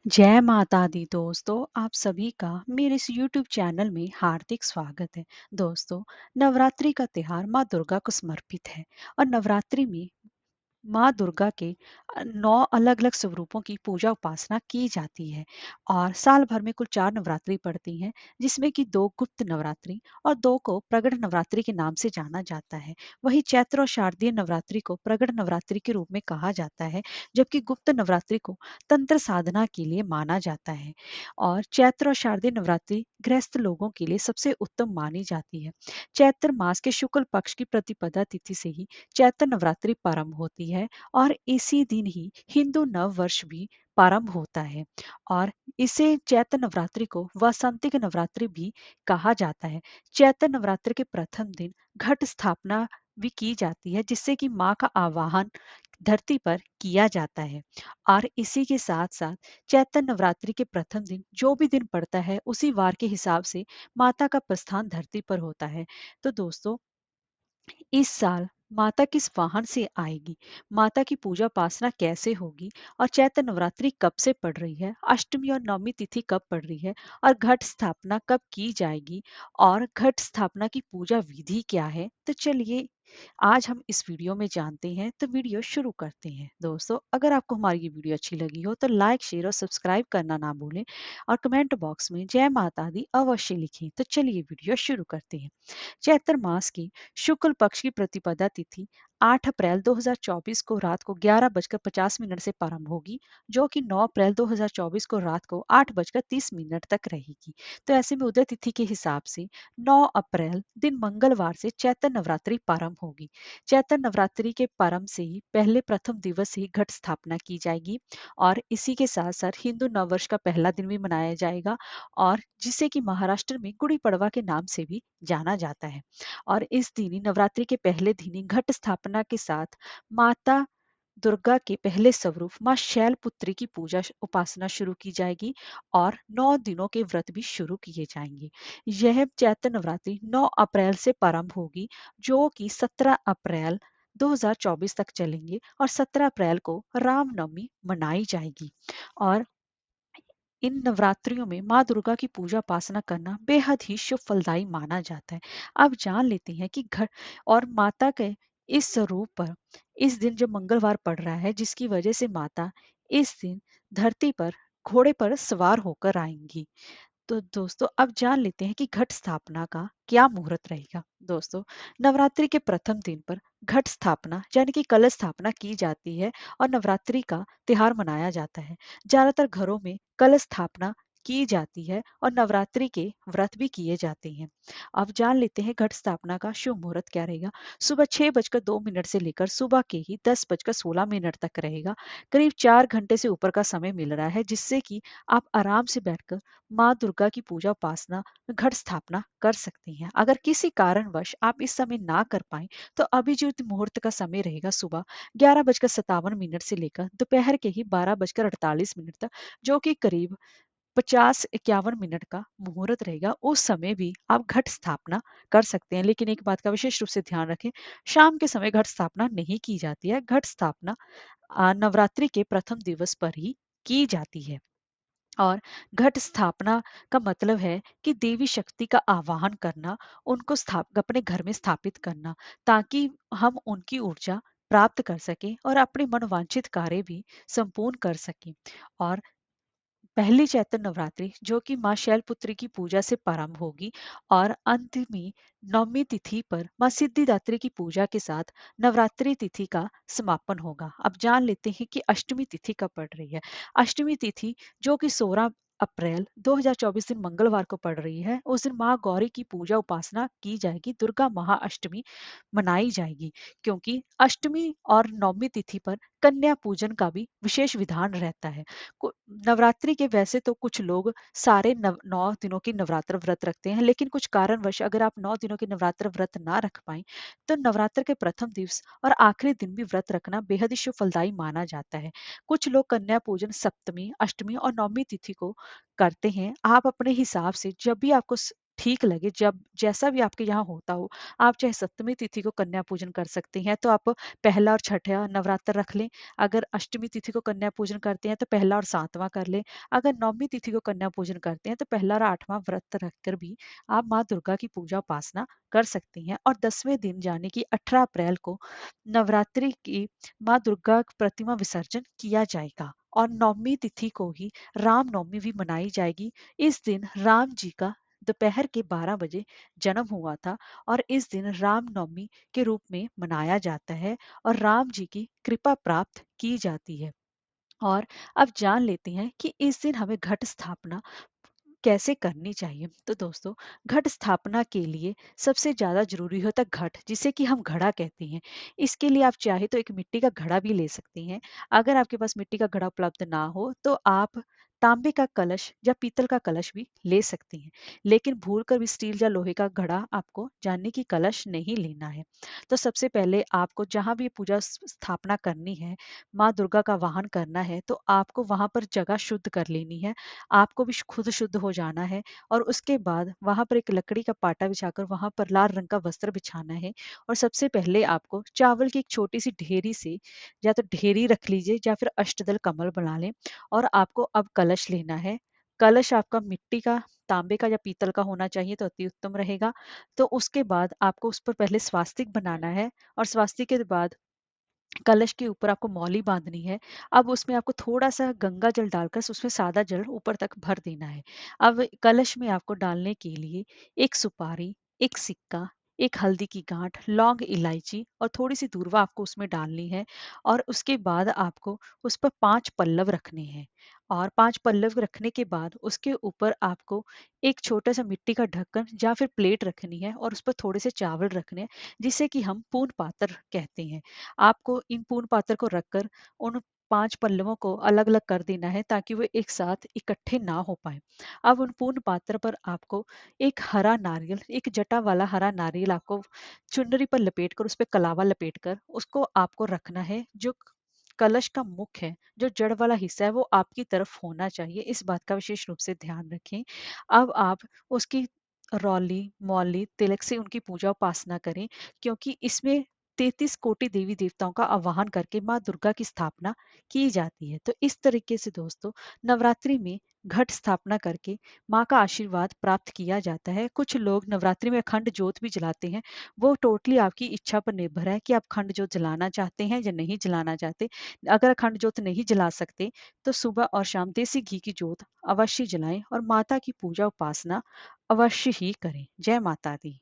जय माता दी दोस्तों, आप सभी का मेरे इस YouTube चैनल में हार्दिक स्वागत है। दोस्तों, नवरात्रि का त्योहार माँ दुर्गा को समर्पित है और नवरात्रि में माँ दुर्गा के 9 अलग-अलग स्वरूपों की पूजा उपासना की जाती है और साल भर में कुल 4 नवरात्रि पड़ती हैं, जिसमें कि 2 गुप्त नवरात्रि और 2 को प्रगट नवरात्रि के नाम से जाना जाता है। वहीं चैत्र और शारदीय नवरात्रि को प्रगट नवरात्रि के रूप में कहा जाता है, जबकि गुप्त नवरात्रि को तंत्र साधना के लिए माना जाता है और चैत्र और शारदीय नवरात्रि गृहस्थ लोगों के लिए सबसे उत्तम मानी जाती है। चैत्र मास के शुक्ल पक्ष की प्रतिपदा तिथि से ही चैत्र नवरात्रि प्रारंभ होती है और इसी दिन ही हिंदू नव वर्ष भी प्रारंभ होता है और इसे चैत्र नवरात्रि को वसंतिक नवरात्रि भी कहा जाता है। चैत्र नवरात्रि के प्रथम दिन घट स्थापना भी की जाती है, जिससे कि माँ का आवाहन धरती पर किया जाता है और इसी के साथ साथ चैत्र नवरात्रि के प्रथम दिन जो भी दिन पड़ता है उसी वार के हिसाब से माता का प्रस्थान धरती पर होता है। तो दोस्तों, इस साल माता किस वाहन से आएगी, माता की पूजा उपासना कैसे होगी और चैत्र नवरात्रि कब से पड़ रही है, अष्टमी और नवमी तिथि कब पड़ रही है और घट स्थापना कब की जाएगी और घट स्थापना की पूजा विधि क्या है, तो चलिए आज हम इस वीडियो में जानते हैं। तो वीडियो शुरू करते हैं। दोस्तों, अगर आपको हमारी ये वीडियो अच्छी लगी हो तो लाइक शेयर और सब्सक्राइब करना ना भूलें और कमेंट बॉक्स में जय माता दी अवश्य लिखें। तो चलिए वीडियो शुरू करते हैं। चैत्र मास की शुक्ल पक्ष की प्रतिपदा तिथि 8 अप्रैल 2024 को रात को 11:50 से प्रारंभ होगी, जो कि 9 अप्रैल 2024 को रात को 8:30 तक रहेगी। तो ऐसे में उदय तिथि के हिसाब से 9 अप्रैल दिन मंगलवार से चैत्र नवरात्रि प्रारंभ होगी। चैत्र नवरात्रि के प्रारंभ से ही पहले प्रथम दिवस ही घट स्थापना की जाएगी और इसी के साथ साथ हिंदू नववर्ष का पहला दिन भी मनाया जाएगा और जिसे कि महाराष्ट्र में गुड़ी पड़वा के नाम से भी जाना जाता है। और इस दिन ही नवरात्रि के पहले दिन ही घट स्थापना के साथ माता दुर्गा के पहले स्वरूप माँ शैलपुत्री की पूजा उपासना शुरू की जाएगी और 9 दिनों के व्रत भी शुरू किए जाएंगे। यह चैत्र नवरात्रि 9 अप्रैल से प्रारंभ होगी, जो कि 17 अप्रैल 2024 तक चलेंगे और 17 अप्रैल को रामनवमी मनाई जाएगी। और इन नवरात्रियों में माँ दुर्गा की पूजा उपासना करना बेहद ही शुभ फलदायी माना जाता है। अब जान लेते हैं कि घर और माता के इस स्वरूप पर इस दिन जो मंगलवार पड़ रहा है, जिसकी वजह से माता इस दिन धरती पर घोड़े पर सवार होकर आएंगी। तो दोस्तों, अब जान लेते हैं कि घट स्थापना का क्या मुहूर्त रहेगा। दोस्तों, नवरात्रि के प्रथम दिन पर घट स्थापना यानी कि कलश स्थापना की जाती है और नवरात्रि का त्योहार मनाया जाता है। ज्यादातर घरों में कलश स्थापना की जाती है और नवरात्रि के व्रत भी किए जाते हैं। अब जान लेते हैं घट स्थापना का शुभ मुहूर्त क्या रहेगा। सुबह 6:02 से लेकर सुबह के ही 10:16 तक रहेगा। करीब 4 घंटे से ऊपर का समय मिल रहा है, जिससे कि आप आराम से बैठकर माँ दुर्गा की पूजा उपासना घट स्थापना कर सकती हैं। अगर किसी कारणवश आप इस समय ना कर पाए तो अभिजीत मुहूर्त का समय रहेगा सुबह 11:57 से लेकर दोपहर के ही 12:48 तक, जो कि करीब 50-51 का मुहूर्त रहेगा। उस समय भी आप घट स्थापना कर सकते हैं, लेकिन एक बात का विशेष रूप से ध्यान रखें, शाम के समय घट स्थापना नहीं की जाती है। घट स्थापना नवरात्रि के प्रथम दिवस पर ही की जाती है। और घट स्थापना का मतलब है कि देवी शक्ति का आवाहन करना, उनको अपने घर में स्थापित करना, ताकि हम उनकी ऊर्जा प्राप्त कर सकें और अपने मनोवांछित कार्य भी संपूर्ण कर सकें। और पहली चैत्र नवरात्रि जो कि माँ शैलपुत्री की पूजा से प्रारंभ होगी और अंत में नवमी तिथि पर माँ सिद्धिदात्री की पूजा के साथ नवरात्रि तिथि का समापन होगा। अब जान लेते हैं कि अष्टमी तिथि कब पड़ रही है। अष्टमी तिथि जो कि 16 अप्रैल 2024 दिन मंगलवार को पड़ रही है, उस दिन माँ गौरी की पूजा उपासना की जाएगी, दुर्गा महाअष्टमी मनाई जाएगी, क्योंकि अष्टमी और नवमी तिथि पर कन्या पूजन का भी विशेष विधान रहता है। नवरात्रि के वैसे तो कुछ लोग सारे 9 दिनों की नवरात्र व्रत रखते हैं, लेकिन कुछ कारणवश अगर आप 9 दिनों की नवरात्र व्रत ना रख पाए तो नवरात्र के प्रथम दिवस और आखिरी दिन भी व्रत रखना बेहद ही शुभ फलदायी माना जाता है। कुछ लोग कन्या पूजन सप्तमी, अष्टमी और नवमी तिथि को करते हैं। आप अपने हिसाब से जब भी आपको ठीक लगे, जब जैसा भी आपके यहाँ होता हो, आप चाहे सप्तमी तिथि को कन्या पूजन कर सकते हैं, तो आप पहला और छठा नवरात्र रख लें। अगर अष्टमी तिथि को कन्या पूजन करते हैं, तो पहला और सातवां कर लें। अगर नवमी तिथि को कन्या पूजन करते हैं, तो पहला और आठवां व्रत रखकर भी आप माँ दुर्गा की पूजा उपासना कर सकती हैं। और 10वें दिन यानी कि 18 अप्रैल को नवरात्रि की माँ दुर्गा प्रतिमा विसर्जन किया जाएगा। और नवमी तिथि को ही रामनवमी भी मनाई जाएगी। इस दिन राम जी का दोपहर के 12 बजे जन्म हुआ था और इस दिन रामनवमी के रूप में मनाया जाता है और राम जी की कृपा प्राप्त की जाती है। और अब जान लेते हैं कि इस दिन हमें घट स्थापना कैसे करनी चाहिए। तो दोस्तों, घट स्थापना के लिए सबसे ज्यादा जरूरी होता है घट, जिसे कि हम घड़ा कहते हैं। इसके लिए आप चाहे तो एक मिट्टी का घड़ा भी ले सकती हैं। अगर आपके पास मिट्टी का घड़ा उपलब्ध ना हो तो आप तांबे का कलश या पीतल का कलश भी ले सकती हैं। लेकिन भूल कर भी स्टील या लोहे का घड़ा आपको जानने की कलश नहीं लेना है। तो सबसे पहले आपको जहां भी पूजा स्थापना करनी है, माँ दुर्गा का वाहन करना है, तो आपको वहां पर जगह शुद्ध कर लेनी है। आपको भी खुद शुद्ध हो जाना है और उसके बाद वहां पर एक लकड़ी का पाटा बिछाकर वहां पर लाल रंग का वस्त्र बिछाना है। और सबसे पहले आपको चावल की एक छोटी सी ढेरी से, या तो ढेरी रख लीजिए या फिर अष्टदल कमल बना लें। और आपको अब कलश लेना है। कलश आपका मिट्टी का, तांबे का या पीतल का होना चाहिए तो अति उत्तम रहेगा। तो उसके बाद आपको उस पर पहले स्वास्तिक बनाना है और स्वास्तिक के बाद कलश के ऊपर आपको मौली बांधनी है। अब उसमें आपको थोड़ा सा गंगा जल डालकर उसमें सादा जल ऊपर तक भर देना है। अब कलश में आपको डालने के लिए एक सुपारी, एक सिक्का, एक हल्दी की गांठ, लौंग, इलायची और थोड़ी सी दूर्वा आपको उसमें डालनी है। और उसके बाद आपको उस पर 5 पल्लव रखने हैं। और 5 पल्लव रखने के बाद उसके ऊपर आपको एक छोटा सा मिट्टी का ढक्कन या फिर प्लेट रखनी है और उस पर थोड़े से चावल रखने हैं, जिसे कि हम पूर्ण पात्र कहते हैं। आपको इन पूर्ण पात्र को रखकर उन 5 पल्लवों को अलग-अलग कर देना है, ताकि वो एक साथ इकट्ठे ना हो पाए। अब उन पूर्ण पात्र पर आपको एक हरा नारियल, एक जटा वाला हरा नारियल आपको चुनरी पर लपेट कर, उस पे कलावा लपेट कर उसको आपको रखना है। जो कलश का मुख है, जो जड़ वाला हिस्सा है, वो आपकी तरफ होना चाहिए। इस बात का विशेष रूप से ध्यान रखें। अब आप उसकी रौली, मौली, तिलक से उनकी पूजा उपासना करें, क्योंकि इसमें 33 कोटि देवी देवताओं का आवाहन करके माँ दुर्गा की स्थापना की जाती है। तो इस तरीके से दोस्तों, नवरात्रि में घट स्थापना करके माँ का आशीर्वाद प्राप्त किया जाता है। कुछ लोग नवरात्रि में अखंड ज्योत भी जलाते हैं। वो टोटली आपकी इच्छा पर निर्भर है कि आप अखंड ज्योत जलाना चाहते हैं या नहीं जलाना चाहते। अगर अखंड ज्योत नहीं जला सकते, तो सुबह और शाम देसी घी की ज्योत अवश्य जलाएं और माता की पूजा उपासना अवश्य ही करें। जय माता दी।